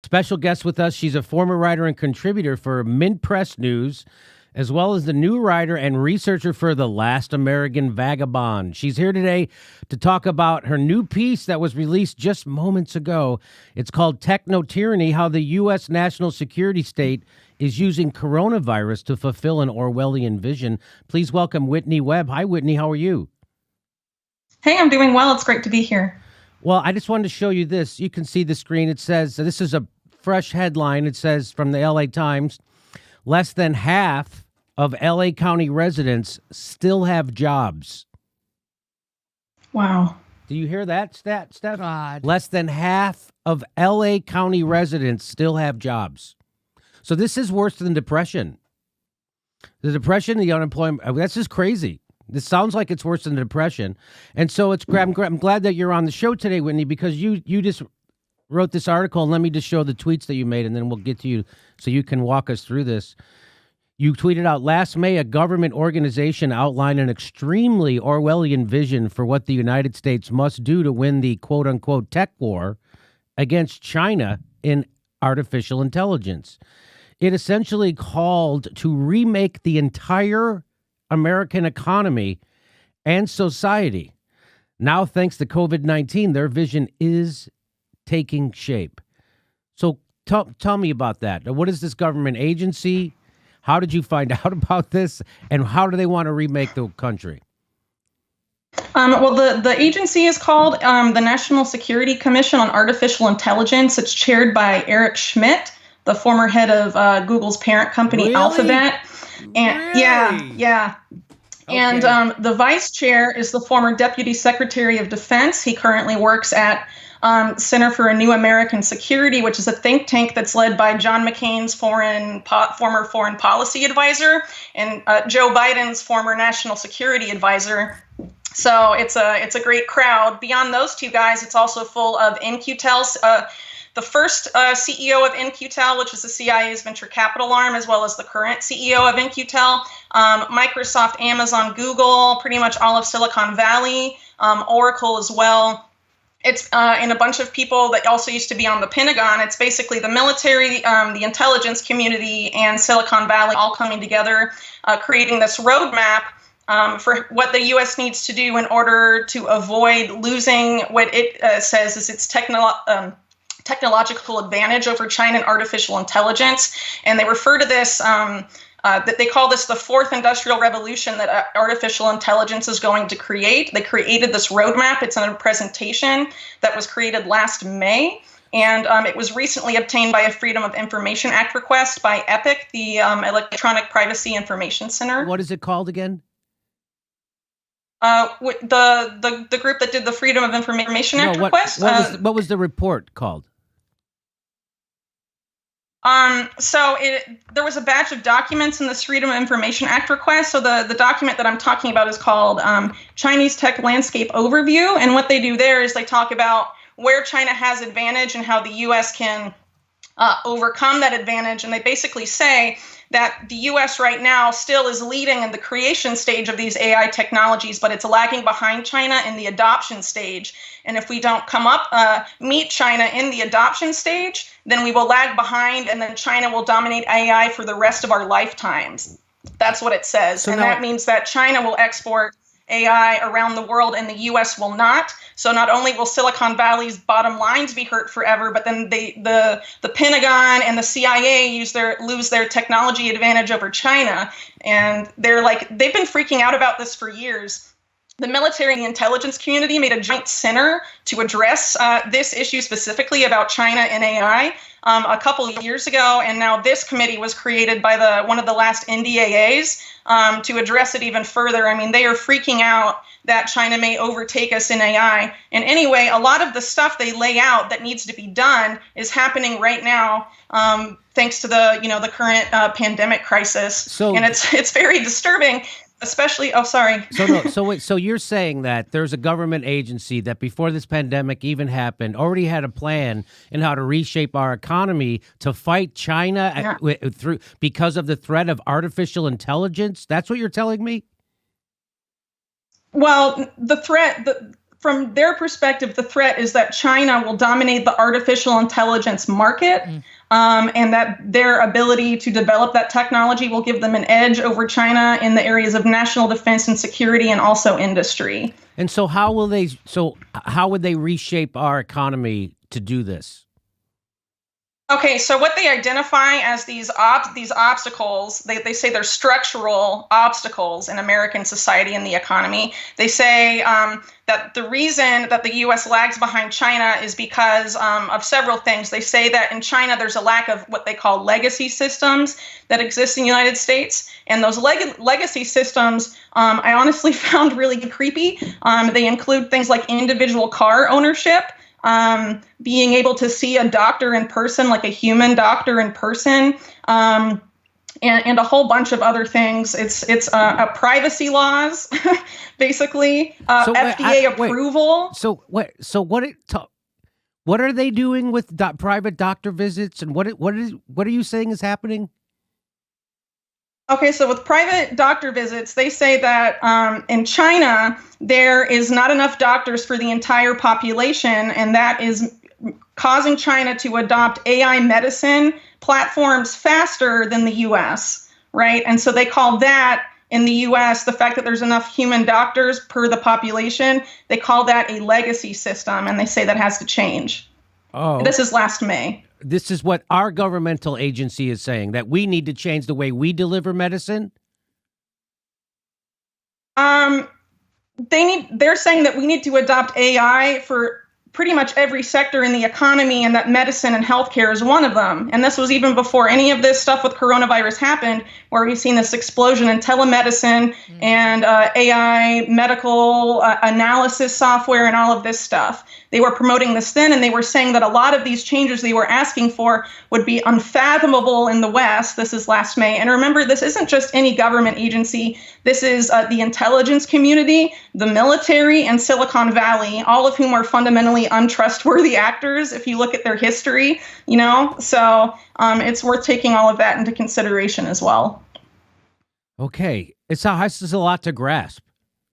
Special guest with us. She's a former writer and contributor for Mint Press News, as well as the new writer and researcher for The Last American Vagabond. She's here today to talk about her new piece that was released just moments ago. It's called Techno-Tyranny: How the U.S. National Security State is Using Coronavirus to Fulfill an Orwellian Vision. Please welcome Whitney Webb. Hi, Whitney. How are you? Hey, I'm doing well. It's great to be here. Well, I just wanted to show you this. You can see the screen. It says, this is a fresh headline. It says from the LA Times, less than half of LA County residents still have jobs. Wow. Do you hear that stat, Steph? God. Less than half of LA County residents still have jobs. So this is worse than depression. The depression, the unemployment, that's just crazy. This sounds like it's worse than depression. And so I'm glad that you're on the show today, Whitney, because you just wrote this article, and let me just show the tweets that you made, and then we'll get to you so you can walk us through this. You tweeted out, last May, a government organization outlined an extremely Orwellian vision for what the United States must do to win the quote-unquote tech war against China in artificial intelligence. It essentially called to remake the entire American economy and society. Now, thanks to COVID-19, their vision is taking shape. So tell me about that. What is this government agency? How did you find out about this? And how do they want to remake the country? Well, the agency is called the National Security Commission on Artificial Intelligence. It's chaired by Eric Schmidt, the former head of Google's parent company, Really? Alphabet. And Really? Yeah. Okay. And the vice chair is the former Deputy Secretary of Defense. He currently works at Center for a New American Security, which is a think tank that's led by John McCain's former foreign policy advisor and Joe Biden's former national security advisor. So it's a great crowd. Beyond those two guys, it's also full of In-Q-Tel's. The first CEO of In-Q-Tel, which is the CIA's venture capital arm, as well as the current CEO of In-Q-Tel, Microsoft, Amazon, Google, pretty much all of Silicon Valley, Oracle as well. It's and a bunch of people that also used to be on the Pentagon. It's basically the military, the intelligence community, and Silicon Valley all coming together, creating this roadmap for what the U.S. needs to do in order to avoid losing what it says is its technological advantage over China and artificial intelligence. And they refer to this, that they call this the fourth industrial revolution that artificial intelligence is going to create. They created this roadmap. It's in a presentation that was created last May. And it was recently obtained by a Freedom of Information Act request by EPIC, the Electronic Privacy Information Center. What is it called again? The group that did the Freedom of Information Act request. What was the report called? There was a batch of documents in this Freedom of Information Act request. So the document that I'm talking about is called Chinese Tech Landscape Overview. And what they do there is they talk about where China has advantage and how the U.S. can overcome that advantage. And they basically say that the U.S. right now still is leading in the creation stage of these AI technologies, but it's lagging behind China in the adoption stage. And if we don't meet China in the adoption stage, then we will lag behind, and then China will dominate AI for the rest of our lifetimes. That's what it says. So that means that China will export AI around the world and the U.S. will not. So not only will Silicon Valley's bottom lines be hurt forever, but then the Pentagon and the CIA lose their technology advantage over China. And they've been freaking out about this for years. The military and the intelligence community made a joint center to address this issue specifically about China and AI a couple of years ago, and now this committee was created by one of the last NDAAs to address it even further. I mean, they are freaking out that China may overtake us in AI. And anyway, a lot of the stuff they lay out that needs to be done is happening right now, thanks to the current pandemic crisis. And it's very disturbing. Especially, So you're saying that there's a government agency that before this pandemic even happened already had a plan in how to reshape our economy to fight China because of the threat of artificial intelligence? That's what you're telling me? Well, the threat, from their perspective, the threat is that China will dominate the artificial intelligence market, and that their ability to develop that technology will give them an edge over China in the areas of national defense and security, and also industry. And so how would they reshape our economy to do this? Okay, so what they identify as these obstacles, they say they're structural obstacles in American society and the economy. They say that the reason that the U.S. lags behind China is because of several things. They say that in China, there's a lack of what they call legacy systems that exist in the United States. And those legacy systems, I honestly found really creepy. They include things like individual car ownership, being able to see a doctor in person, like a human doctor in person, and a whole bunch of other things. It's privacy laws, basically, FDA approval. What are they doing with private doctor visits, and what are you saying is happening? Okay, so with private doctor visits, they say that in China, there is not enough doctors for the entire population, and that is causing China to adopt AI medicine platforms faster than the U.S., right? And so they call that, in the U.S., the fact that there's enough human doctors per the population, they call that a legacy system, and they say that has to change. Oh. This is last May. This is what our governmental agency is saying, that we need to change the way we deliver medicine? They're saying that we need to adopt AI for pretty much every sector in the economy, and that medicine and healthcare is one of them. And this was even before any of this stuff with coronavirus happened, where we've seen this explosion in telemedicine and AI medical analysis software and all of this stuff. They were promoting this then, and they were saying that a lot of these changes they were asking for would be unfathomable in the West. This is last May. And remember, this isn't just any government agency. This is the intelligence community, the military, and Silicon Valley, all of whom are fundamentally untrustworthy actors if you look at their history, So it's worth taking all of that into consideration as well. Okay. This is a lot to grasp,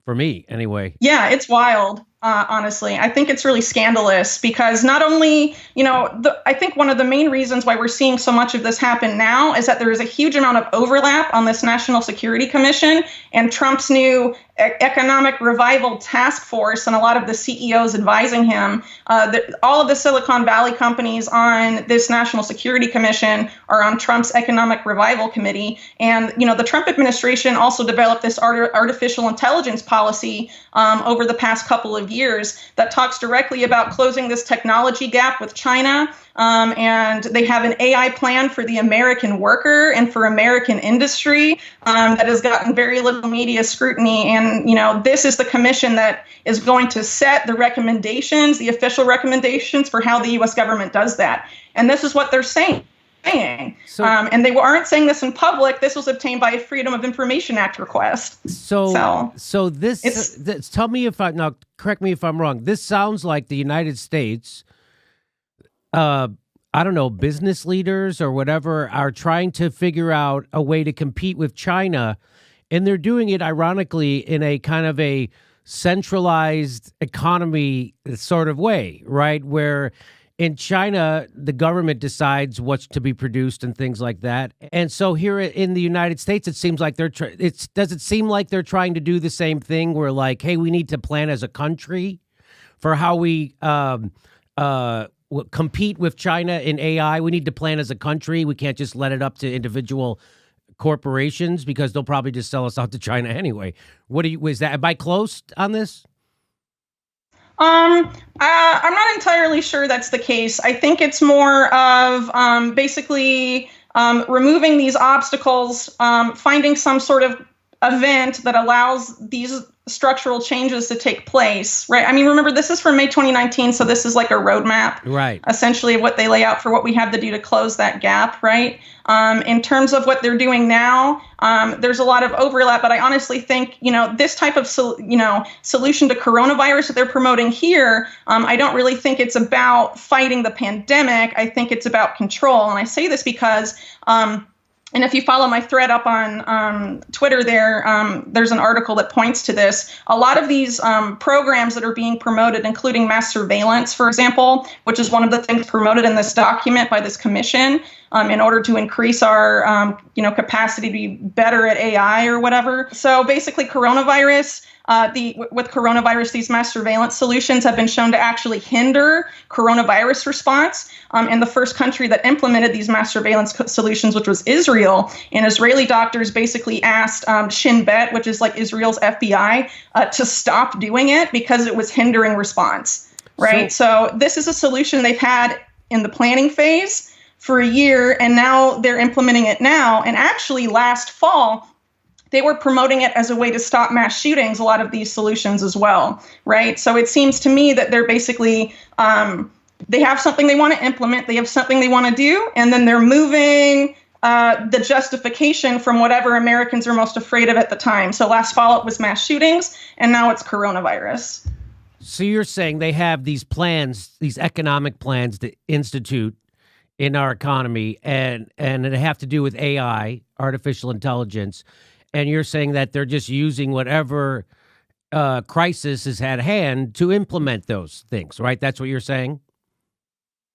for me anyway. Yeah, it's wild. Honestly, I think it's really scandalous because not only, I think one of the main reasons why we're seeing so much of this happen now is that there is a huge amount of overlap on this National Security Commission and Trump's new economic revival task force and a lot of the CEOs advising him. All of the Silicon Valley companies on this National Security Commission are on Trump's economic revival committee. And, the Trump administration also developed this artificial intelligence policy over the past couple of years that talks directly about closing this technology gap with China. And they have an AI plan for the American worker and for American industry that has gotten very little media scrutiny. And, this is the commission that is going to set the recommendations, the official recommendations for how the U.S. government does that. And this is what they're saying. And they aren't saying this in public. This was obtained by a Freedom of Information Act request. So tell me correct me if I'm wrong. This sounds like the United States, I don't know, business leaders or whatever are trying to figure out a way to compete with China. And they're doing it, ironically, in a kind of a centralized economy sort of way, right? Where in China, the government decides what's to be produced and things like that. And so here in the United States, it seems like does it seem like they're trying to do the same thing where like, hey, we need to plan as a country for how we compete with China in AI. We need to plan as a country. We can't just let it up to individual corporations because they'll probably just sell us out to China anyway. Am I close on this? I'm not entirely sure that's the case. I think it's more of basically removing these obstacles, finding some sort of event that allows these structural changes to take place, right? I mean, remember, this is from May 2019, so this is like a roadmap, right? Essentially, of what they lay out for what we have to do to close that gap, right? In terms of what they're doing now, there's a lot of overlap, but I honestly think, this type of, solution to coronavirus that they're promoting here, I don't really think it's about fighting the pandemic. I think it's about control. And I say this because And if you follow my thread up on Twitter there's an article that points to this. A lot of these programs that are being promoted, including mass surveillance, for example, which is one of the things promoted in this document by this commission, in order to increase our capacity to be better at AI or whatever. So basically, with coronavirus, these mass surveillance solutions have been shown to actually hinder coronavirus response. And the first country that implemented these mass surveillance solutions, which was Israel, and Israeli doctors basically asked Shin Bet, which is like Israel's FBI, to stop doing it because it was hindering response. Right. So this is a solution they've had in the planning phase for a year, and now they're implementing it now. And actually, last fall, they were promoting it as a way to stop mass shootings, a lot of these solutions as well, right? So it seems to me that they're basically, they have something they want to implement, they have something they want to do, and then they're moving the justification from whatever Americans are most afraid of at the time. So last fall it was mass shootings, and now it's coronavirus. So you're saying they have these plans, these economic plans to institute in our economy, and it have to do with AI, artificial intelligence. And you're saying that they're just using whatever crisis is at hand to implement those things, right? That's what you're saying?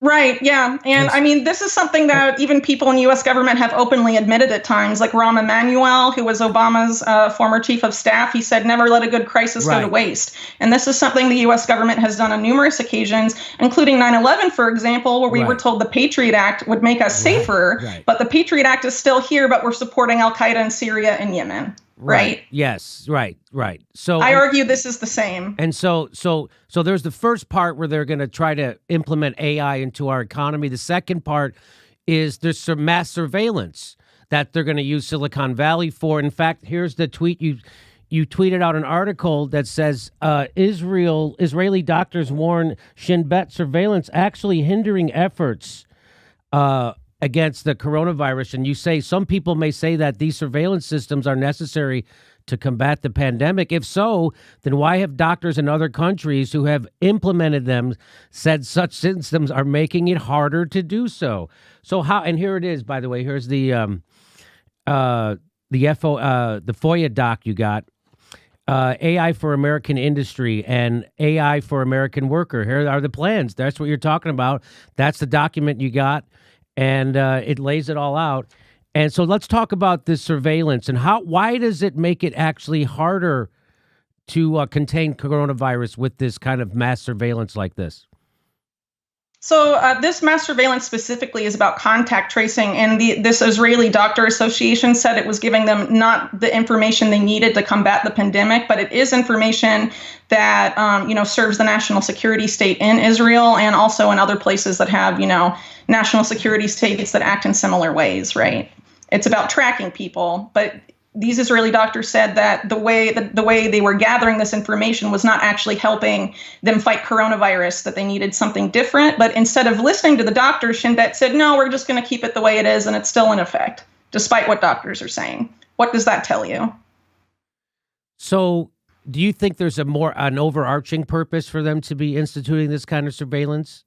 Right, yeah. And I mean, this is something that even people in U.S. government have openly admitted at times, like Rahm Emanuel, who was Obama's former chief of staff. He said, never let a good crisis go to waste. And this is something the U.S. government has done on numerous occasions, including 9/11, for example, where we were told the Patriot Act would make us safer. But the Patriot Act is still here, but we're supporting al-Qaeda in Syria and Yemen. Right. Yes. Right. So I argue this is the same. And so there's the first part where they're going to try to implement AI into our economy. The second part is there's some mass surveillance that they're going to use Silicon Valley for. In fact, here's the tweet you tweeted out an article that says Israeli doctors warn Shin Bet surveillance actually hindering efforts against the coronavirus. And you say some people may say that these surveillance systems are necessary to combat the pandemic. If so, then why have doctors in other countries who have implemented them said such systems are making it harder to do so? So how? And here it is, by the way. Here's the FOIA doc you got. AI for American industry and AI for American worker. Here are the plans. That's what you're talking about. That's the document you got. And it lays it all out. And so let's talk about this surveillance and why does it make it actually harder to contain coronavirus with this kind of mass surveillance like this? So this mass surveillance specifically is about contact tracing, and this Israeli Doctor Association said it was giving them not the information they needed to combat the pandemic, but it is information that serves the national security state in Israel and also in other places that have national security states that act in similar ways. Right? It's about tracking people, but these Israeli doctors said that the way they were gathering this information was not actually helping them fight coronavirus, that they needed something different. But instead of listening to the doctors, Shin Bet said, no, we're just going to keep it the way it is, and it's still in effect, despite what doctors are saying. What does that tell you? So do you think there's an overarching purpose for them to be instituting this kind of surveillance?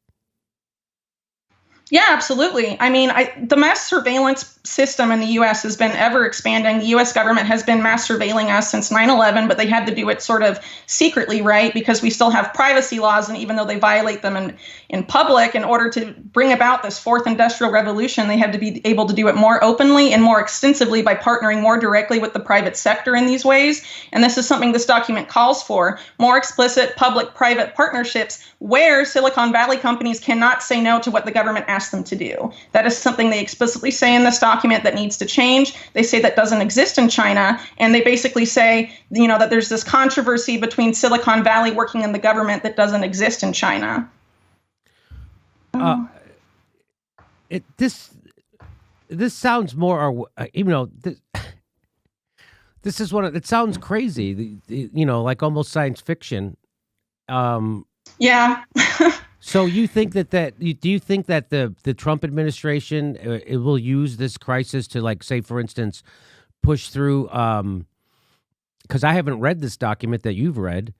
Yeah, absolutely. I mean, the mass surveillance system in the U.S. has been ever expanding. The U.S. government has been mass surveilling us since 9/11, but they had to do it sort of secretly, right? Because we still have privacy laws, and even though they violate them in public, in order to bring about this fourth industrial revolution, they had to be able to do it more openly and more extensively by partnering more directly with the private sector in these ways. And this is something this document calls for: more explicit public-private partnerships where Silicon Valley companies cannot say no to what the government asks them to do. That is something they explicitly say in this document that needs to change. They say that doesn't exist in China, and they basically say, that there's this controversy between Silicon Valley working in the government that doesn't exist in China. This sounds more, this is it sounds crazy, like almost science fiction. Yeah. So you think do you think that the Trump administration it will use this crisis to, like, say, for instance, push through, because I haven't read this document that you've read,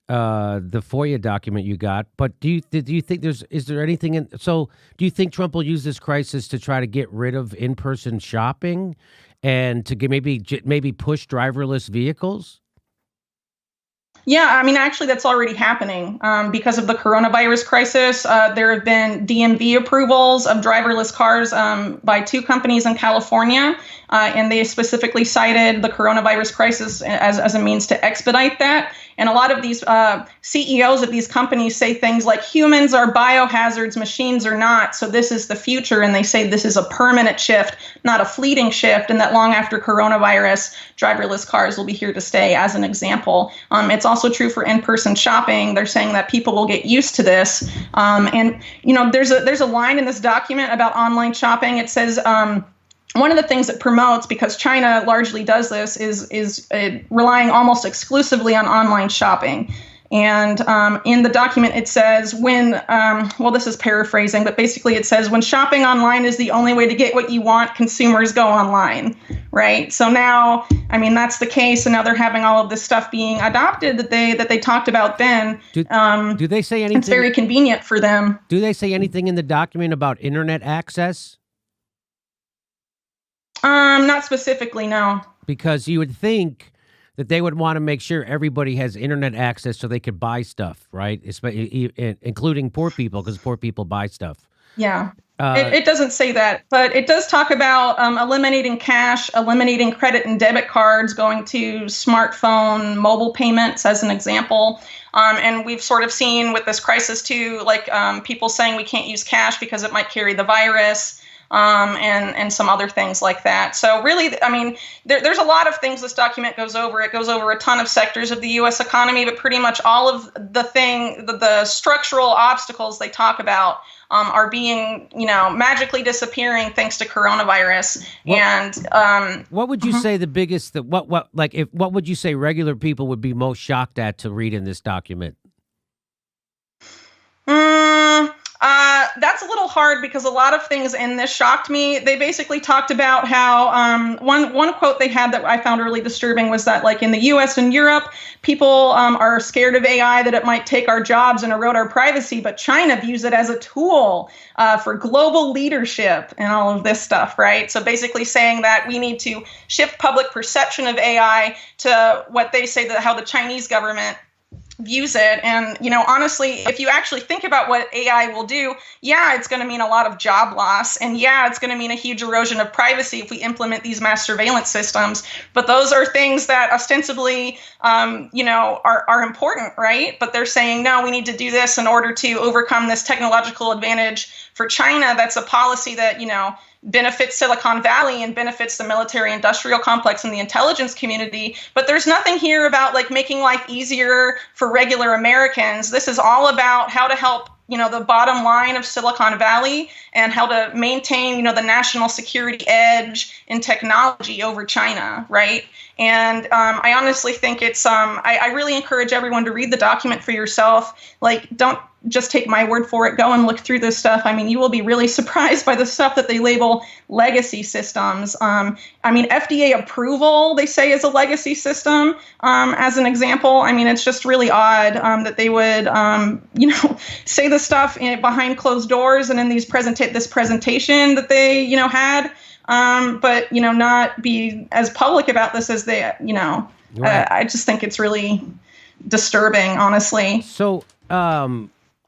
the FOIA document you got. But do you think is there anything in? So do you think Trump will use this crisis to try to get rid of in-person shopping and to maybe push driverless vehicles? Yeah, I mean, actually, that's already happening because of the coronavirus crisis. There have been DMV approvals of driverless cars by 2 companies in California, and they specifically cited the coronavirus crisis as a means to expedite that. And a lot of these CEOs of these companies say things like humans are biohazards, machines are not. So this is the future. And they say this is a permanent shift, not a fleeting shift. And that long after coronavirus, driverless cars will be here to stay, as an example. It's also true for in-person shopping. They're saying that people will get used to this. And, there's a line in this document about online shopping. It says, one of the things it promotes, because China largely does this, is relying almost exclusively on online shopping. And in the document, it says this is paraphrasing, but basically it says when shopping online is the only way to get what you want, consumers go online, right? So now, I mean, that's the case. And now they're having all of this stuff being adopted that they talked about then. Do they say anything? It's very convenient for them. Do they say anything in the document about internet access? Not specifically, no. Because you would think that they would want to make sure everybody has internet access so they could buy stuff, right? Including poor people, because poor people buy stuff. Yeah. It doesn't say that, but it does talk about eliminating cash, eliminating credit and debit cards, going to smartphone, mobile payments as an example. And we've sort of seen with this crisis too, like people saying we can't use cash because it might carry the virus. And some other things like that. So really, I mean, there's a lot of things this document goes over. It goes over a ton of sectors of the U.S. economy, but pretty much all of the structural obstacles they talk about are being, magically disappearing thanks to coronavirus. What would you say the biggest, what would you say regular people would be most shocked at to read in this document? That's a little hard because a lot of things in this shocked me. They basically talked about how one quote they had that I found really disturbing was that, like, in the U.S. and Europe, people are scared of AI, that it might take our jobs and erode our privacy, but China views it as a tool for global leadership and all of this stuff, right? So basically saying that we need to shift public perception of AI to what they say that how the Chinese government views it. And, honestly, if you actually think about what AI will do, yeah, it's going to mean a lot of job loss. And yeah, it's going to mean a huge erosion of privacy if we implement these mass surveillance systems. But those are things that ostensibly, are important, right? But they're saying, no, we need to do this in order to overcome this technological advantage for China. That's a policy that, benefits Silicon Valley and benefits the military industrial complex and the intelligence community. But there's nothing here about like making life easier for regular Americans. This is all about how to help, the bottom line of Silicon Valley and how to maintain, the national security edge in technology over China, right? And I honestly think it's, I really encourage everyone to read the document for yourself. Like, don't just take my word for it. Go and look through this stuff. I mean, you will be really surprised by the stuff that they label legacy systems. FDA approval, they say, is a legacy system, as an example. I mean, it's just really odd that they would, say the stuff behind closed doors and in this presentation that they, had. But not be as public about this as they, right. I just think it's really disturbing, honestly. So,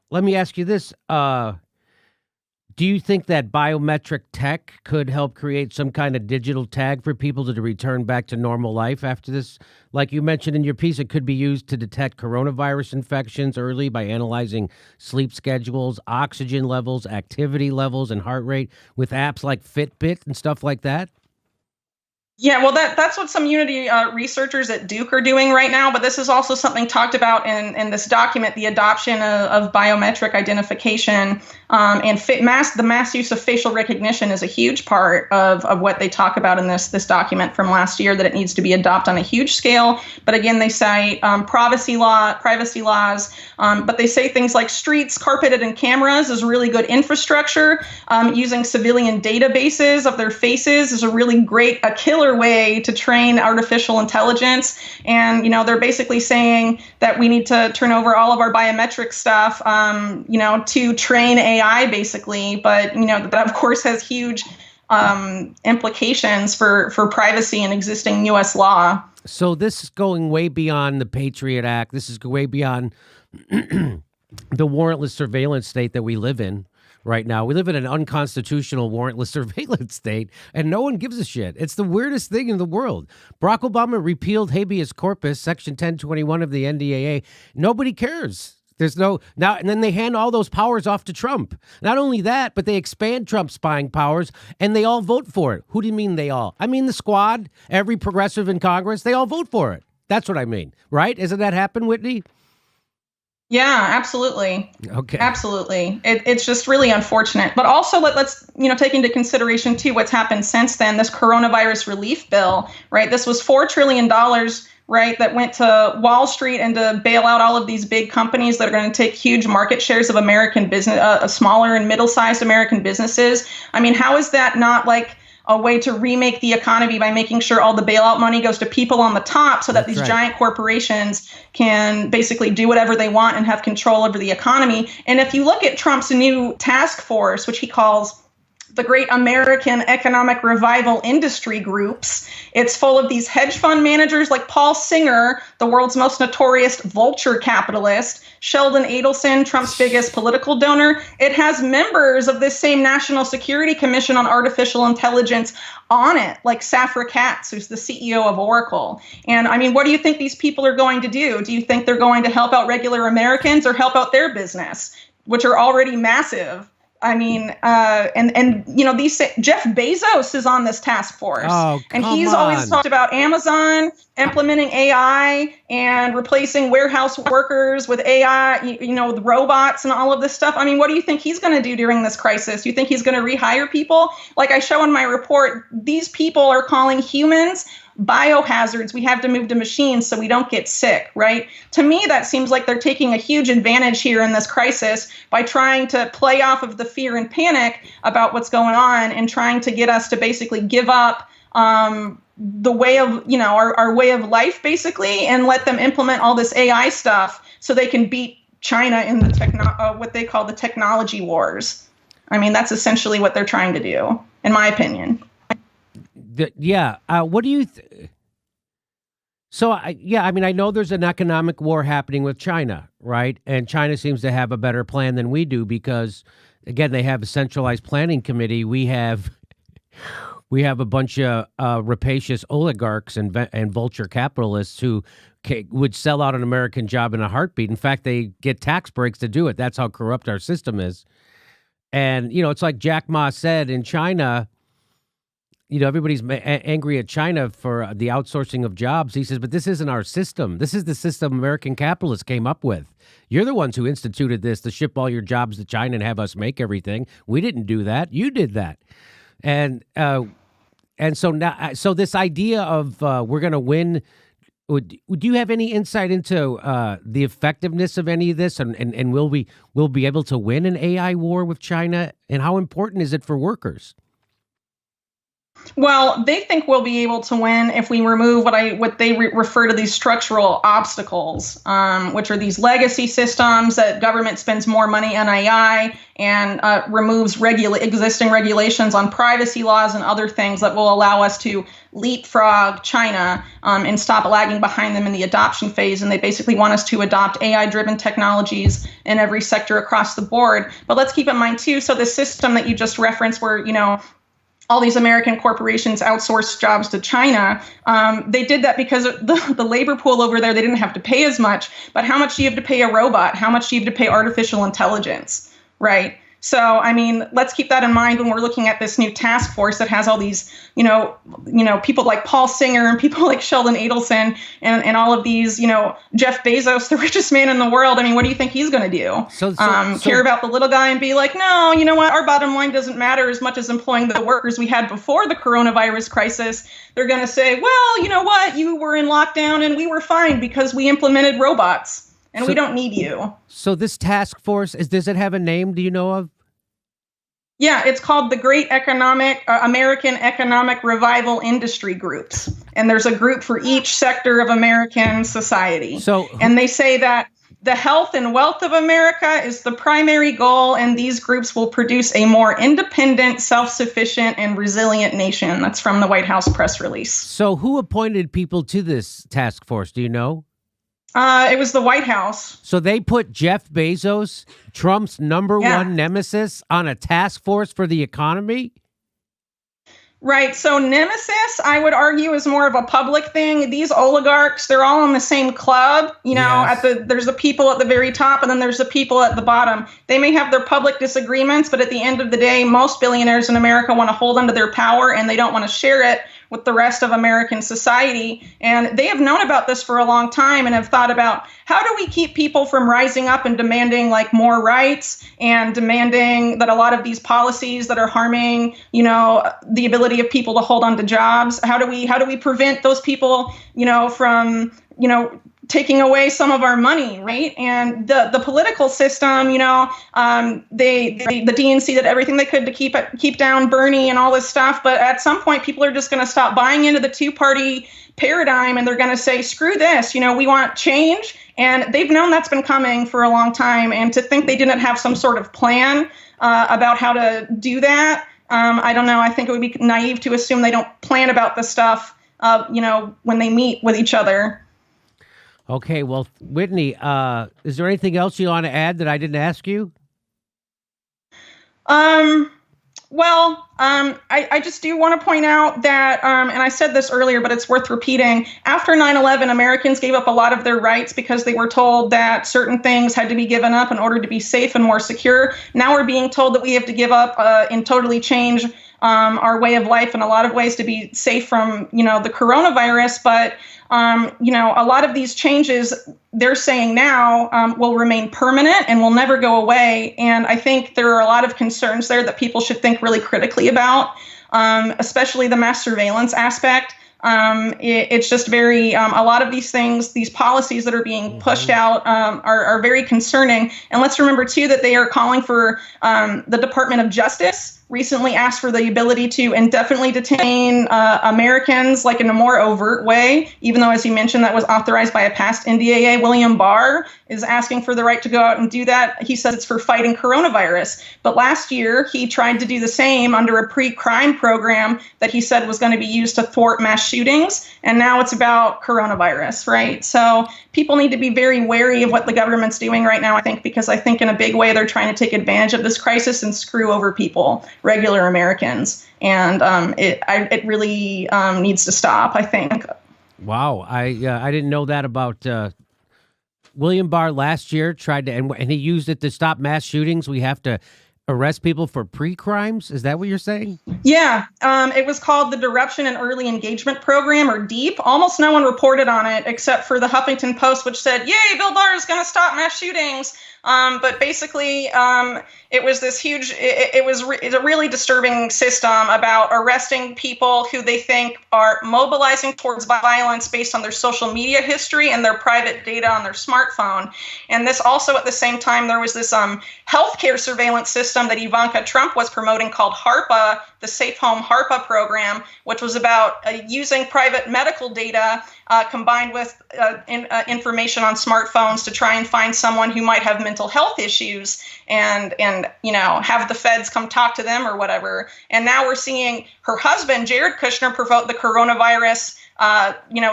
let me ask you this. Do you think that biometric tech could help create some kind of digital tag for people to return back to normal life after this? Like you mentioned in your piece, it could be used to detect coronavirus infections early by analyzing sleep schedules, oxygen levels, activity levels, and heart rate with apps like Fitbit and stuff like that? Yeah, well, that's what some Unity researchers at Duke are doing right now. But this is also something talked about in this document, the adoption of biometric identification and the mass use of facial recognition is a huge part of what they talk about in this document from last year, that it needs to be adopted on a huge scale. But again, they cite privacy laws, but they say things like streets carpeted and cameras is really good infrastructure. Using civilian databases of their faces is a killer simpler way to train artificial intelligence. And, they're basically saying that we need to turn over all of our biometric stuff, to train AI, basically. But, that, of course, has huge implications for privacy and existing U.S. law. So this is going way beyond the Patriot Act. This is way beyond the warrantless surveillance state that we live in right now. We live in an unconstitutional warrantless surveillance state, and no one gives a shit. It's the weirdest thing in the world. Barack Obama repealed habeas corpus, Section 1021 of the NDAA. Nobody cares. There's no now, and then they hand all those powers off to Trump. Not only that, but they expand Trump's spying powers, and they all vote for it. Who do you mean they all? I mean the squad, every progressive in Congress, they all vote for it. That's what I mean, right? Isn't that happen, Whitney? Yeah, absolutely. Okay. Absolutely. It's just really unfortunate. But also let's take into consideration, too, what's happened since then. This coronavirus relief bill, right? This was $4 trillion, right, that went to Wall Street and to bail out all of these big companies that are going to take huge market shares of American business, smaller and middle-sized American businesses. I mean, how is that not like a way to remake the economy by making sure all the bailout money goes to people on the top so that these giant corporations can basically do whatever they want and have control over the economy? And if you look at Trump's new task force, which he calls the Great American Economic Revival Industry Groups, it's full of these hedge fund managers like Paul Singer, the world's most notorious vulture capitalist, Sheldon Adelson, Trump's biggest political donor. It has members of this same National Security Commission on Artificial Intelligence on it, like Safra Catz, who's the CEO of Oracle. And I mean, what do you think these people are going to do? Do you think they're going to help out regular Americans or help out their business, which are already massive? I mean, these Jeff Bezos is on this task force, and he's always talked about Amazon implementing AI and replacing warehouse workers with AI, with robots and all of this stuff. I mean, what do you think he's going to do during this crisis? You think he's going to rehire people? Like I show in my report, these people are calling humans biohazards. We have to move to machines so we don't get sick, right? To me, that seems like they're taking a huge advantage here in this crisis by trying to play off of the fear and panic about what's going on and trying to get us to basically give up the way of, our way of life, basically, and let them implement all this AI stuff so they can beat China in the what they call the technology wars. I mean, that's essentially what they're trying to do, in my opinion. What do you I know there's an economic war happening with China, right? And China seems to have a better plan than we do because, again, they have a centralized planning committee. We have a bunch of rapacious oligarchs and vulture capitalists who would sell out an American job in a heartbeat. In fact, they get tax breaks to do it. That's how corrupt our system is. And, it's like Jack Ma said in China, everybody's angry at China for the outsourcing of jobs. He says, but this isn't our system. This is the system American capitalists came up with. You're the ones who instituted this to ship all your jobs to China and have us make everything. We didn't do that. You did that. And so now, so this idea of we're going to win, do you have any insight into the effectiveness of any of this? And will we be able to win an AI war with China? And how important is it for workers? Well, they think we'll be able to win if we remove what they refer to these structural obstacles, which are these legacy systems that government spends more money on AI and removes existing regulations on privacy laws and other things that will allow us to leapfrog China and stop lagging behind them in the adoption phase. And they basically want us to adopt AI-driven technologies in every sector across the board. But let's keep in mind, too, so the system that you just referenced where, all these American corporations outsource jobs to China. They did that because the labor pool over there, they didn't have to pay as much. But how much do you have to pay a robot? How much do you have to pay artificial intelligence, right? So, I mean, let's keep that in mind when we're looking at this new task force that has all these, people like Paul Singer and people like Sheldon Adelson and all of these, Jeff Bezos, the richest man in the world. I mean, what do you think he's going to do? Care about the little guy and be like, no, you know what? Our bottom line doesn't matter as much as employing the workers we had before the coronavirus crisis. They're going to say, well, you know what? You were in lockdown and we were fine because we implemented robots and we don't need you. So this task force, does it have a name? Do you know of? Yeah, it's called the Great American Economic Revival Industry Groups. And there's a group for each sector of American society. And they say that the health and wealth of America is the primary goal, and these groups will produce a more independent, self-sufficient, and resilient nation. That's from the White House press release. So who appointed people to this task force? Do you know? It was the White House. So they put Jeff Bezos, Trump's number one nemesis, on a task force for the economy? Right. So nemesis, I would argue, is more of a public thing. These oligarchs, they're all in the same club. You know, there's the people at the very top, and then there's the people at the bottom. They may have their public disagreements, but at the end of the day, most billionaires in America want to hold onto their power, and they don't want to share it with the rest of American society. And they have known about this for a long time and have thought about, how do we keep people from rising up and demanding like more rights and demanding that a lot of these policies that are harming, you know, the ability of people to hold on to jobs? How do we prevent those people, you know, from, you know, taking away some of our money, right? And the political system, you know, the DNC did everything they could to keep down Bernie and all this stuff. But at some point, people are just going to stop buying into the two-party paradigm, and they're going to say, screw this, you know, we want change. And they've known that's been coming for a long time. And to think they didn't have some sort of plan about how to do that, I don't know. I think it would be naive to assume they don't plan about this stuff, you know, when they meet with each other. Okay, well, Whitney, is there anything else you want to add that I didn't ask you? I just do want to point out that, and I said this earlier, but it's worth repeating. After 9/11, Americans gave up a lot of their rights because they were told that certain things had to be given up in order to be safe and more secure. Now we're being told that we have to give up and totally change our way of life in a lot of ways to be safe from, you know, the coronavirus. But you know, a lot of these changes they're saying now will remain permanent and will never go away. And I think there are a lot of concerns there that people should think really critically about, especially the mass surveillance aspect. It's just very, a lot of these things, these policies that are being pushed out are very concerning. And let's remember, too, that they are calling for the Department of Justice recently asked for the ability to indefinitely detain Americans, like in a more overt way, even though, as you mentioned, that was authorized by a past NDAA. William Barr is asking for the right to go out and do that. He says it's for fighting coronavirus. But last year, he tried to do the same under a pre-crime program that he said was going to be used to thwart mass shootings. And now it's about coronavirus, right? So people need to be very wary of what the government's doing right now, I think, because I think in a big way they're trying to take advantage of this crisis and screw over people, regular Americans. And it really needs to stop, I think. Wow. I didn't know that about William Barr last year tried to, and he used it to stop mass shootings. We have to arrest people for pre-crimes. Is that what you're saying? Yeah. It was called the Disruption and Early Engagement Program, or DEEP. Almost no one reported on it except for the Huffington Post, which said, yay, Bill Barr is going to stop mass shootings. But basically, it was this huge, it's a really disturbing system about arresting people who they think are mobilizing towards violence based on their social media history and their private data on their smartphone. And this also, at the same time, there was this healthcare surveillance system that Ivanka Trump was promoting called HARPA, the Safe Home HARPA program, which was about using private medical data combined with information on smartphones to try and find someone who might have mental health issues and you know, have the feds come talk to them or whatever. And now we're seeing her husband, Jared Kushner, promote the coronavirus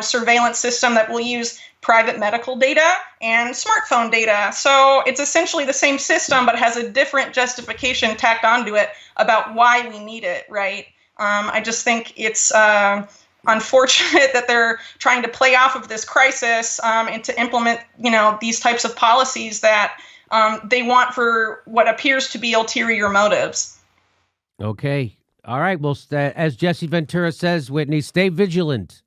surveillance system that will use private medical data and smartphone data. So it's essentially the same system, but has a different justification tacked onto it about why we need it, right? I just think it's unfortunate that they're trying to play off of this crisis and to implement, you know, these types of policies that they want for what appears to be ulterior motives. Okay. All right. Well, as Jesse Ventura says, Whitney, stay vigilant.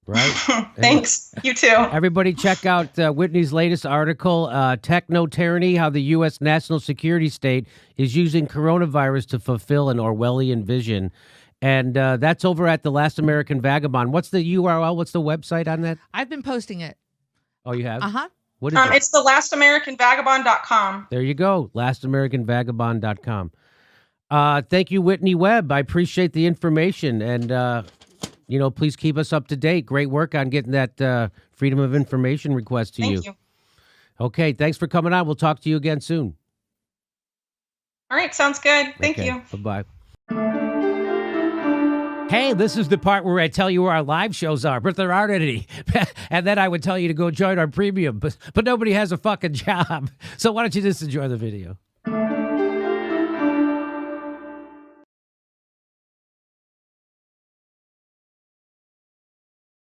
Right. Thanks. You too. Everybody check out Whitney's latest article, Techno-Tyranny, How the U.S. National Security State is Using Coronavirus to Fulfill an Orwellian Vision. And that's over at The Last American Vagabond. What's the URL? What's the website on that? I've been posting it. Oh, you have? Uh-huh. What is it? It's thelastamericanvagabond.com. There you go, lastamericanvagabond.com. Thank you, Whitney Webb. I appreciate the information. And, please keep us up to date. Great work on getting that Freedom of Information request to you. Thank you. Okay, thanks for coming on. We'll talk to you again soon. All right, sounds good. Thank you. Bye-bye. Hey, this is the part where I tell you where our live shows are, but there aren't any. And then I would tell you to go join our premium, but nobody has a fucking job. So why don't you just enjoy the video?